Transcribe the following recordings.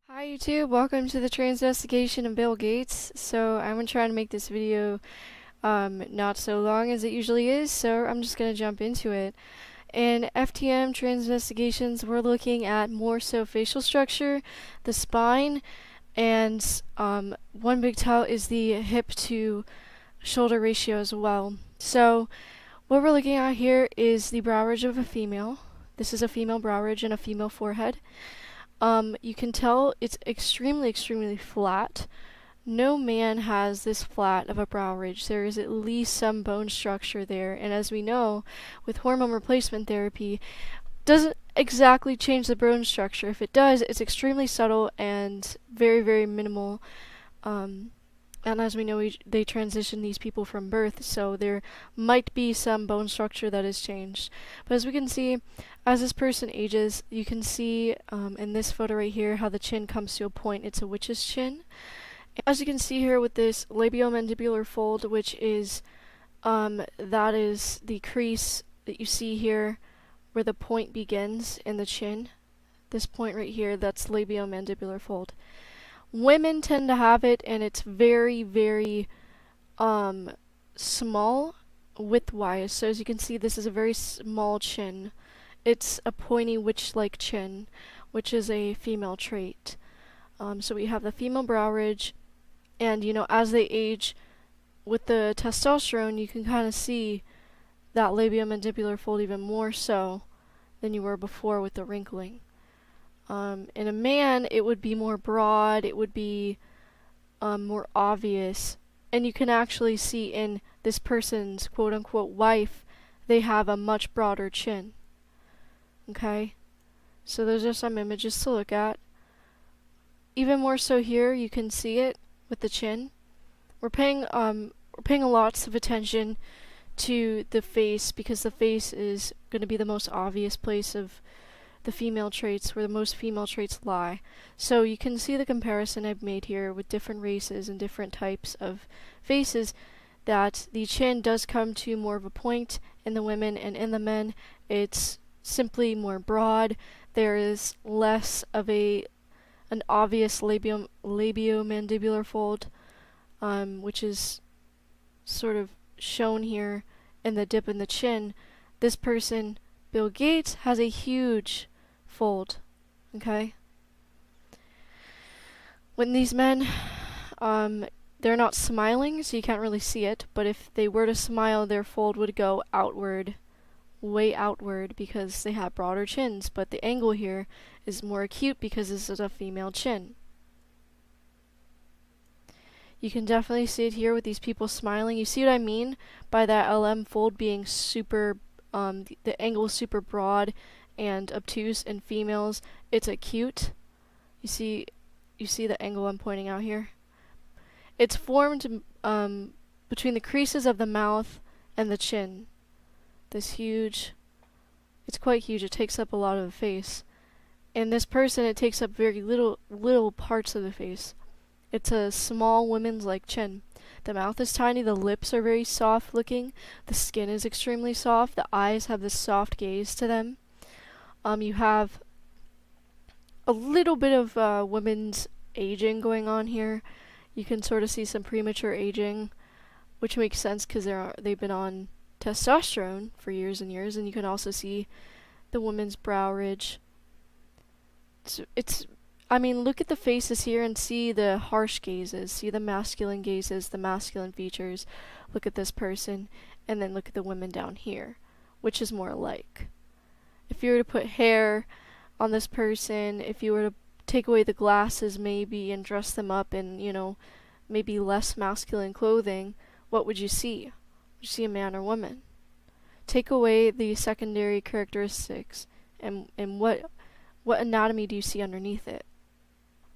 Hi YouTube, welcome to the Transvestigation of Bill Gates. So I'm gonna try to make this video not so long as it usually is, so I'm just gonna jump into it. In FTM Transvestigations, we're looking at more so facial structure, the spine, and one big tell is the hip to shoulder ratio as well. So what we're looking at here is the brow ridge of a female. This is a female brow ridge and a female forehead. You can tell it's extremely flat. No man has this flat of a brow ridge. There is at least some bone structure there, and as we know, with hormone replacement therapy, doesn't exactly change the bone structure. If it does, it's extremely subtle and very minimal. And as we know, they transition these people from birth, so there might be some bone structure that is changed. But as we can see, as this person ages, you can see in this photo right here how the chin comes to a point. It's a witch's chin. As you can see here with this labiomandibular fold, which is, that is the crease that you see here where the point begins in the chin. This point right here, that's labiomandibular fold. Women tend to have it, and it's very small width-wise. So as you can see, this is a very small chin. It's a pointy witch-like chin, which is a female trait. So we have the female brow ridge, and you know, as they age with the testosterone, you can kind of see that labiomandibular fold even more so than you were before with the wrinkling. In a man, it would be more broad, it would be more obvious, and you can actually see in this person's quote-unquote wife, they have a much broader chin. Okay? So those are some images to look at. Even more so here, you can see it with the chin. We're paying lots of attention to the face because the face is going to be the most obvious place of the female traits, where the most female traits lie. So you can see the comparison I've made here with different races and different types of faces, that the chin does come to more of a point in the women, and in the men it's simply more broad. There is less of an obvious labiomandibular fold, which is sort of shown here in the dip in the chin. This person, Bill Gates, has a huge fold. Okay? When these men, they're not smiling, so you can't really see it, but if they were to smile, their fold would go outward, way outward, because they have broader chins, but the angle here is more acute because this is a female chin. You can definitely see it here with these people smiling. You see what I mean by that LM fold being super, the angle is super broad and obtuse. In females, it's acute. You see the angle I'm pointing out here? It's formed between the creases of the mouth and the chin. This huge, it's quite huge, it takes up a lot of the face. In this person, it takes up very little parts of the face. It's a small woman's like chin. The mouth is tiny, the lips are very soft looking, the skin is extremely soft, the eyes have this soft gaze to them. You have a little bit of women's aging going on here. You can sort of see some premature aging, which makes sense because they've been on testosterone for years and years, and you can also see the woman's brow ridge. I mean, look at the faces here and see the harsh gazes, see the masculine gazes, the masculine features. Look at this person, and then look at the women down here, which is more alike. If you were to put hair on this person, if you were to take away the glasses maybe and dress them up in, you know, maybe less masculine clothing, what would you see? Would you see a man or woman? Take away the secondary characteristics, and what anatomy do you see underneath it?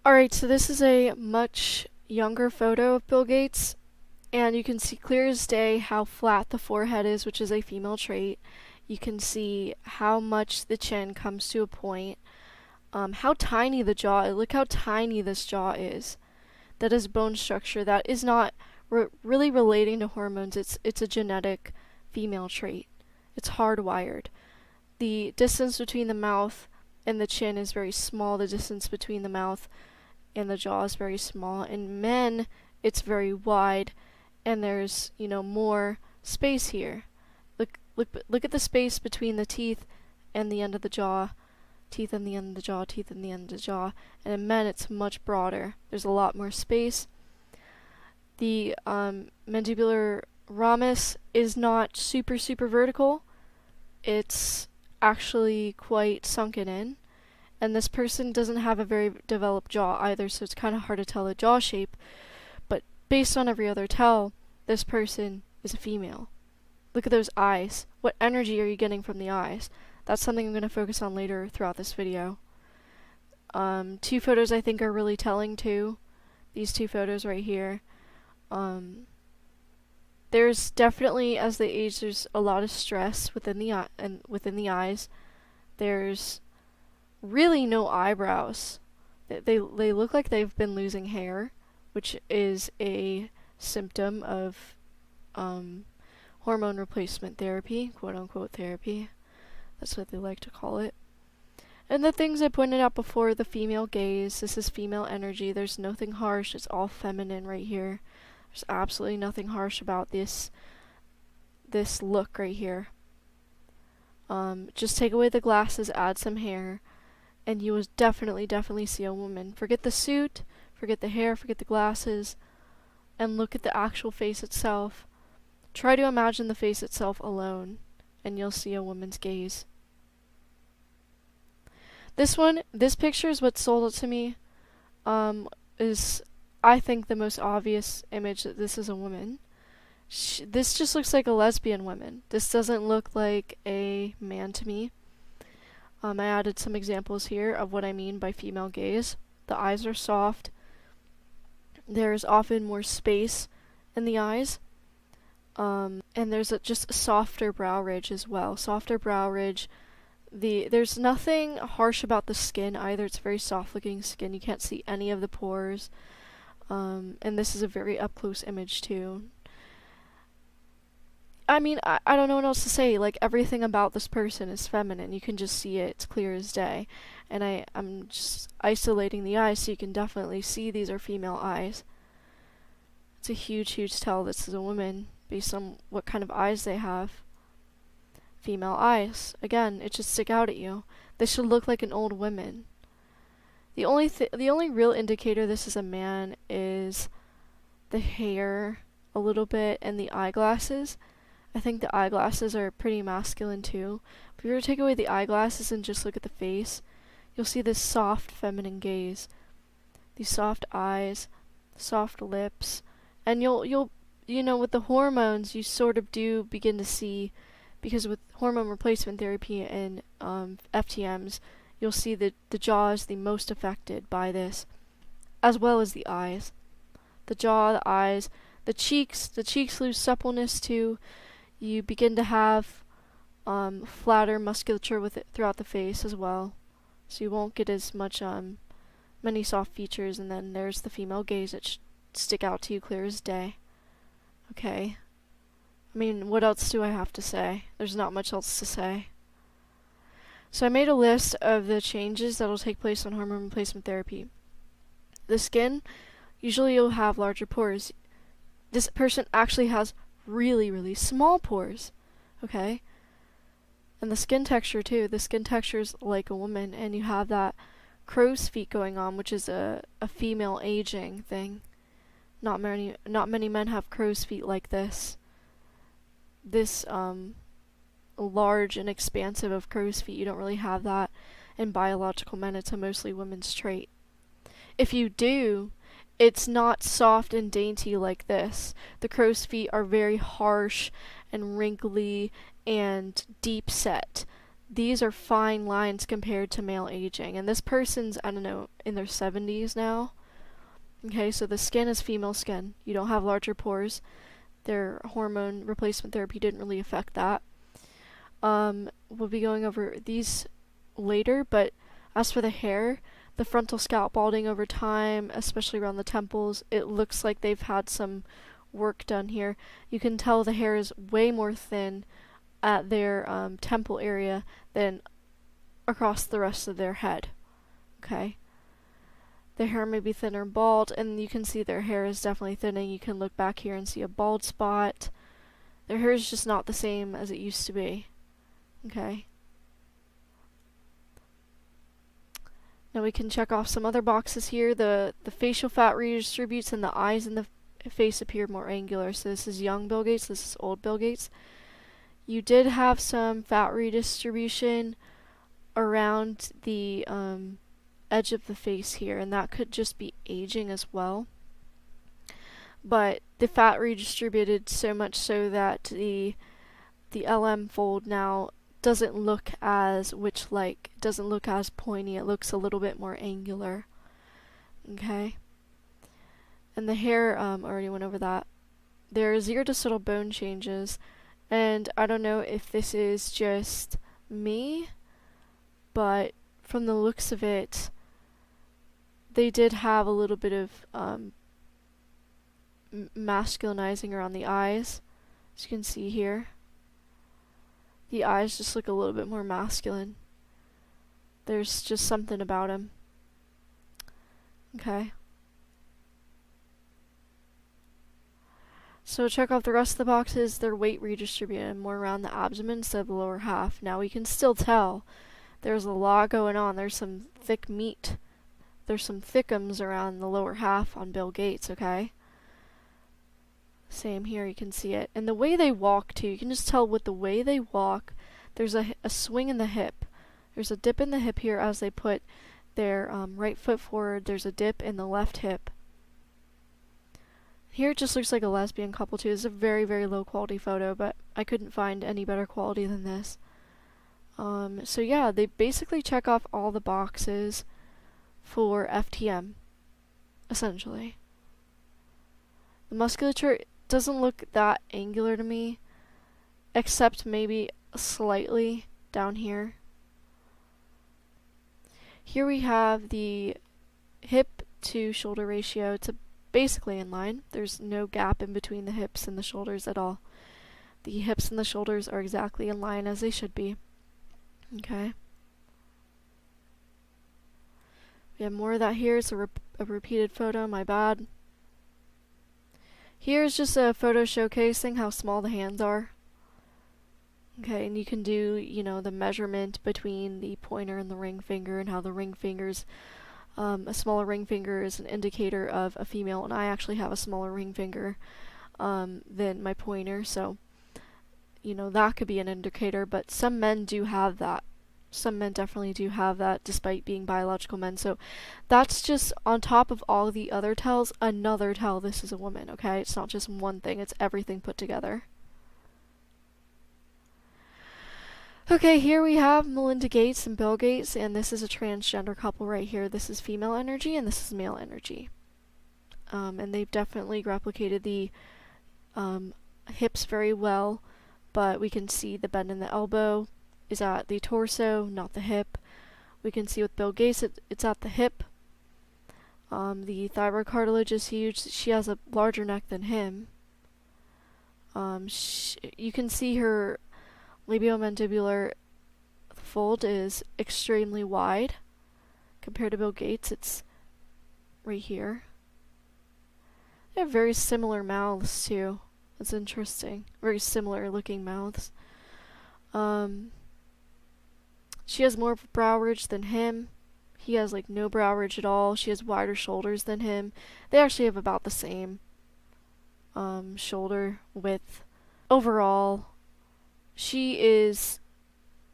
Alright, so this is a much younger photo of Bill Gates, and you can see clear as day how flat the forehead is, which is a female trait. You can see how much the chin comes to a point, how tiny the jaw is. Look how tiny this jaw is. That is bone structure. That is not really relating to hormones. It's a genetic female trait. It's hardwired. The distance between the mouth and the chin is very small. The distance between the mouth and the jaw is very small. In men, it's very wide, and there's, more space here. Look at the space between the teeth and the end of the jaw. Teeth and the end of the jaw, teeth and the end of the jaw. And in men, it's much broader. There's a lot more space. The mandibular ramus is not super vertical. It's actually quite sunken in. And this person doesn't have a very developed jaw either, so it's kind of hard to tell the jaw shape. But based on every other tell, this person is a female. Look at those eyes. What energy are you getting from the eyes? That's something I'm going to focus on later throughout this video. 2 photos I think are really telling too. These 2 photos right here. There's definitely, as they age, there's a lot of stress within the eyes. There's really no eyebrows. They look like they've been losing hair, which is a symptom of hormone replacement therapy, quote unquote therapy. That's what they like to call it. And the things I pointed out before, the female gaze, this is female energy. There's nothing harsh. It's all feminine right here. There's absolutely nothing harsh about this look right here. Just take away the glasses, add some hair, and you will definitely see a woman. Forget the suit, forget the hair, forget the glasses, and look at the actual face itself. Try to imagine the face itself alone, and you'll see a woman's gaze. This picture is what sold it to me, is, I think, the most obvious image that this is a woman. This just looks like a lesbian woman. This doesn't look like a man to me. I added some examples here of what I mean by female gaze. The eyes are soft. There's often more space in the eyes. And there's just a softer brow ridge as well. Softer brow ridge. There's nothing harsh about the skin either. It's very soft looking skin. You can't see any of the pores. And this is a very up close image too. I mean, I don't know what else to say. Like, everything about this person is feminine. You can just see it. It's clear as day. And I'm just isolating the eyes so you can definitely see these are female eyes. It's a huge tell this is a woman based on what kind of eyes they have. Female eyes. Again, it should stick out at you. They should look like an old woman. The only real indicator this is a man is the hair a little bit and the eyeglasses. I think the eyeglasses are pretty masculine too. If you were to take away the eyeglasses and just look at the face, you'll see this soft feminine gaze. These soft eyes, soft lips, and you'll with the hormones you sort of do begin to see, because with hormone replacement therapy and FTMs, you'll see that the jaw is the most affected by this, as well as the eyes. The jaw, the eyes, the cheeks lose suppleness too. You begin to have flatter musculature throughout the face as well, so you won't get as much many soft features. And then there's the female gaze that should stick out to you clear as day. Okay. I mean, what else do I have to say? There's not much else to say. So I made a list of the changes that will take place on hormone replacement therapy. The skin, usually you'll have larger pores. This person actually has really small pores, okay? And the skin texture too. The skin texture is like a woman, and you have that crow's feet going on, which is a female aging thing. Not many men have crow's feet like this. This large and expansive of crow's feet. You don't really have that in biological men. It's a mostly women's trait. If you do, it's not soft and dainty like this. The crow's feet are very harsh and wrinkly and deep set. These are fine lines compared to male aging. And this person's, I don't know, in their 70s now. Okay, so the skin is female skin. You don't have larger pores. Their hormone replacement therapy didn't really affect that. We'll be going over these later, but as for the hair, the frontal scalp balding over time, especially around the temples, it looks like they've had some work done here. You can tell the hair is way more thin at their temple area than across the rest of their head. Okay? the hair may be thinner and bald, and you can see their hair is definitely thinning. You can look back here and see a bald spot. Their hair is just not the same as it used to be. Okay. Now we can check off some other boxes here. The facial fat redistributes and the eyes in the face appear more angular. So this is young Bill Gates, this is old Bill Gates. You did have some fat redistribution around the edge of the face here, and that could just be aging as well. But the fat redistributed so much so that the LM fold now doesn't look as witch-like, doesn't look as pointy, it looks a little bit more angular. Okay? And the hair, already went over that. There are 0 to subtle bone changes, and I don't know if this is just me, but from the looks of it, they did have a little bit of masculinizing around the eyes, as you can see here. The eyes just look a little bit more masculine. There's just something about him. Okay. So check off the rest of the boxes. They're weight redistributed more around the abdomen instead of the lower half. Now we can still tell there's a lot going on. There's some thick meat. There's some thickums around the lower half on Bill Gates, okay? Same here, you can see it. And the way they walk, too, you can just tell with the way they walk, there's a swing in the hip. There's a dip in the hip here as they put their right foot forward. There's a dip in the left hip. Here it just looks like a lesbian couple, too. This is a very, very low quality photo, but I couldn't find any better quality than this. So yeah, they basically check off all the boxes for FTM, essentially. The musculature doesn't look that angular to me, except maybe slightly down here. Here we have the hip to shoulder ratio. It's basically in line. There's no gap in between the hips and the shoulders at all. The hips and the shoulders are exactly in line as they should be. Okay. We have more of that here. It's a repeated photo, my bad. Here's just a photo showcasing how small the hands are. Okay, and you can do, you know, the measurement between the pointer and the ring finger, and how the ring fingers, a smaller ring finger is an indicator of a female, and I actually have a smaller ring finger than my pointer, so, you know, that could be an indicator, but some men do have that. Some men definitely do have that, despite being biological men. So that's just on top of all the other tells, another tell this is a woman, okay? It's not just one thing, it's everything put together. Okay, here we have Melinda Gates and Bill Gates, and this is a transgender couple right here. This is female energy, and this is male energy. And they've definitely replicated the hips very well, but we can see the bend in the elbow is at the torso, not the hip. We can see with Bill Gates it's at the hip. The thyroid cartilage is huge. She has a larger neck than him. You can see her labiomandibular fold is extremely wide. Compared to Bill Gates, it's right here. They have very similar mouths too. That's interesting. Very similar looking mouths. She has more of a brow ridge than him. He has like no brow ridge at all. She has wider shoulders than him. They actually have about the same shoulder width. Overall, she's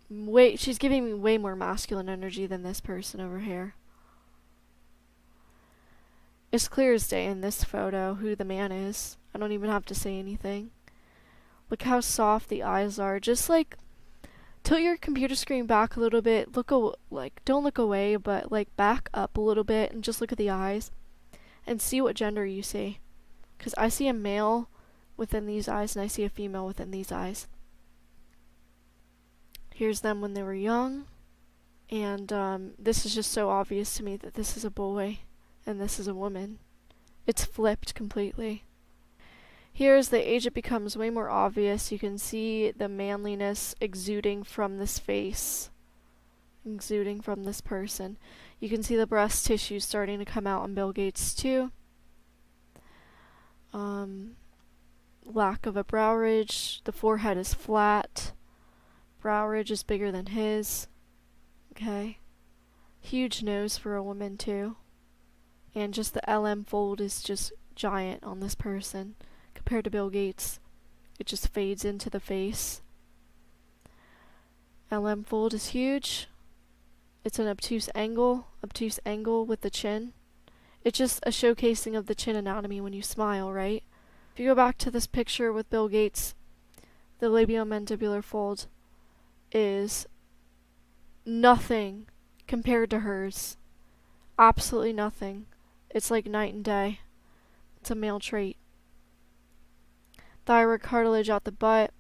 giving me way more masculine energy than this person over here. It's clear as day in this photo who the man is. I don't even have to say anything. Look how soft the eyes are. Just like tilt your computer screen back a little bit. Don't look away, but like back up a little bit and just look at the eyes and see what gender you see. Because I see a male within these eyes and I see a female within these eyes. Here's them when they were young, and this is just so obvious to me that this is a boy and this is a woman. It's flipped completely. Here as the age it becomes way more obvious, you can see the manliness exuding from this face, exuding from this person. You can see the breast tissue starting to come out on Bill Gates too. Lack of a brow ridge. The forehead is flat. Brow ridge is bigger than his. Okay. Huge nose for a woman too. And just the LM fold is just giant on this person compared to Bill Gates. It just fades into the face. LM fold is huge. It's an obtuse angle with the chin. It's just a showcasing of the chin anatomy when you smile, right? If you go back to this picture with Bill Gates, the labiomandibular fold is nothing compared to hers. Absolutely nothing. It's like night and day. It's a male trait. Thyroid cartilage out the butt.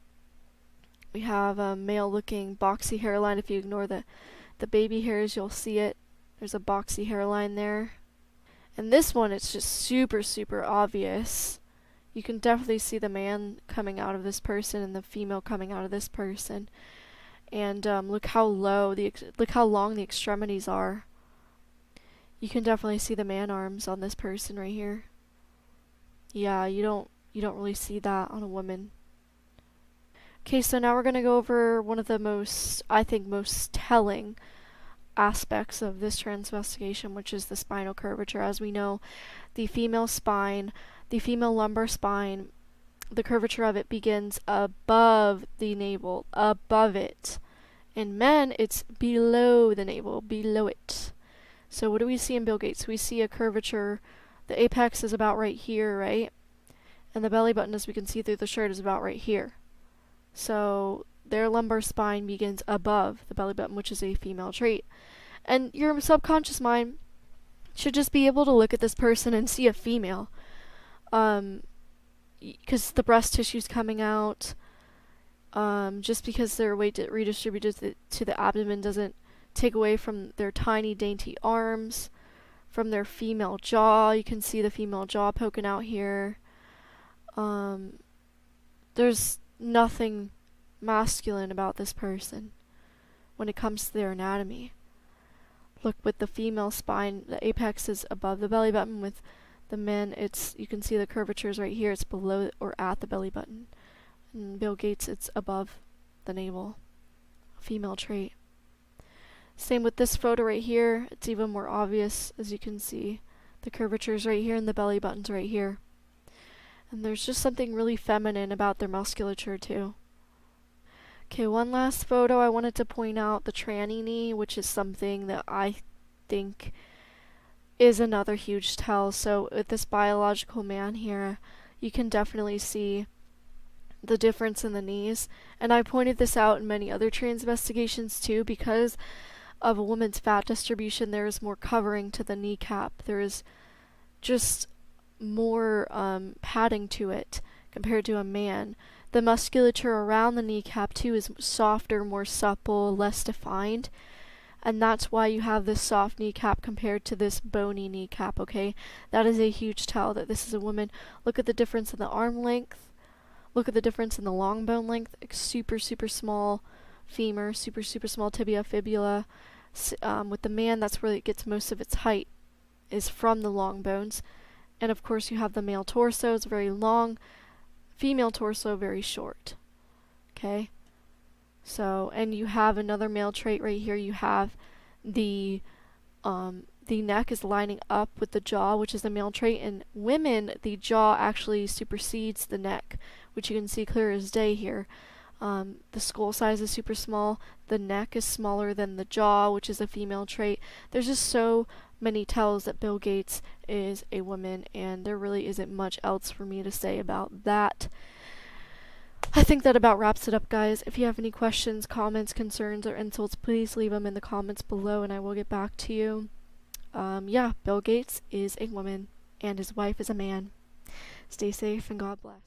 We have a male looking boxy hairline. If you ignore the baby hairs, you'll see it. There's a boxy hairline there. And this one, it's just super, super obvious. You can definitely see the man coming out of this person and the female coming out of this person. And look how long the extremities are. You can definitely see the man arms on this person right here. Yeah, you don't really see that on a woman. Okay, so now we're going to go over one of the most telling aspects of this transvestigation, which is the spinal curvature. As we know, the female spine, the female lumbar spine, the curvature of it begins above the navel, above it. In men, it's below the navel, below it. So what do we see in Bill Gates? We see a curvature. The apex is about right here, right? And the belly button, as we can see through the shirt, is about right here. So their lumbar spine begins above the belly button, which is a female trait. And your subconscious mind should just be able to look at this person and see a female. Because the breast tissue's coming out. Just because their weight redistributed to the abdomen doesn't take away from their tiny, dainty arms, from their female jaw. You can see the female jaw poking out here. There's nothing masculine about this person when it comes to their anatomy. Look, with the female spine, the apex is above the belly button. With the men, you can see the curvatures right here. It's below or at the belly button. And Bill Gates, it's above the navel. Female trait. Same with this photo right here. It's even more obvious, as you can see. The curvatures right here and the belly button's right here. And there's just something really feminine about their musculature too. Okay, one last photo. I wanted to point out the tranny knee, which is something that I think is another huge tell. So with this biological man here, you can definitely see the difference in the knees. And I pointed this out in many other transvestigations too, because of a woman's fat distribution, there is more covering to the kneecap. There is just more padding to it compared to a man. The musculature around the kneecap too is softer, more supple, less defined, and that's why you have this soft kneecap compared to this bony kneecap, okay? That is a huge tell that this is a woman. Look at the difference in the arm length. Look at the difference in the long bone length. Super, super small femur, super, super small tibia, fibula. With the man, that's where it gets most of its height, is from the long bones. And of course you have the male torso, it's very long. Female torso, very short. Okay? So, and you have another male trait right here. You have the neck is lining up with the jaw, which is a male trait. In women, the jaw actually supersedes the neck, which you can see clear as day here. The skull size is super small. The neck is smaller than the jaw, which is a female trait. There's just so many tells that Bill Gates is a woman, and there really isn't much else for me to say about that. I think that about wraps it up, guys. If you have any questions, comments, concerns, or insults, please leave them in the comments below and I will get back to you. Yeah, Bill Gates is a woman and his wife is a man. Stay safe and God bless.